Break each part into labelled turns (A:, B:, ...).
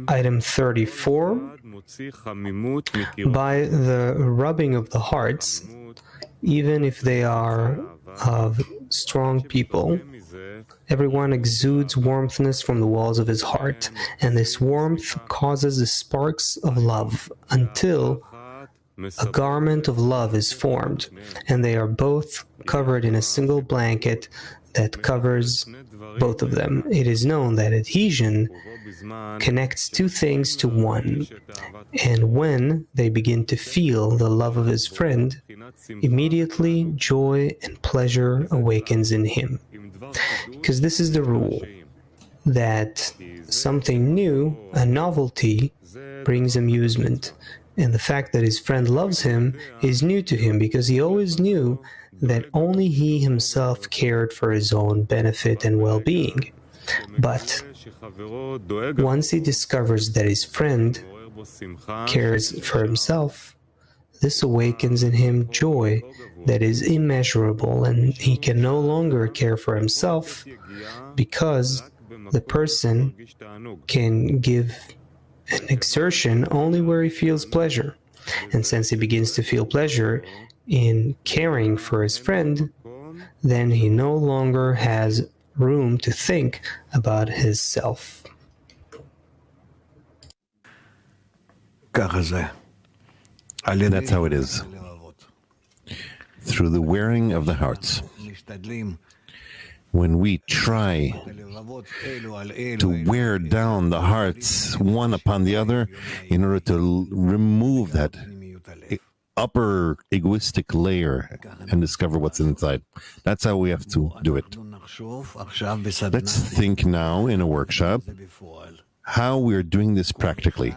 A: Item 34. By the rubbing of the hearts, even if they are of strong people, everyone exudes warmthness from the walls of his heart, and this warmth causes the sparks of love until a garment of love is formed, and they are both covered in a single blanket that covers both of them. It is known that adhesion connects two things to one, and when they begin to feel the love of his friend, immediately joy and pleasure awakens in him. Because this is the rule, that something new, a novelty, brings amusement. And the fact that his friend loves him is new to him, because he always knew that only he himself cared for his own benefit and well-being. But once he discovers that his friend cares for himself, this awakens in him joy that is immeasurable, and he can no longer care for himself because the person can give an exertion only where he feels pleasure. And since he begins to feel pleasure in caring for his friend, then he no longer has room to think about his self.
B: That's how it is. Through the wearing of the hearts. When we try to wear down the hearts one upon the other in order to remove that upper egoistic layer and discover what's inside. That's how we have to do it. Let's think now in a workshop how we're doing this practically.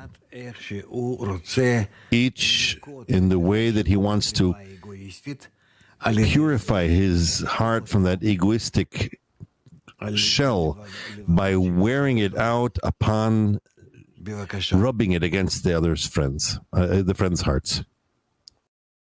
B: Each in the way that he wants to purify his heart from that egoistic shell by wearing it out upon rubbing it against the other's friends, the friends' hearts.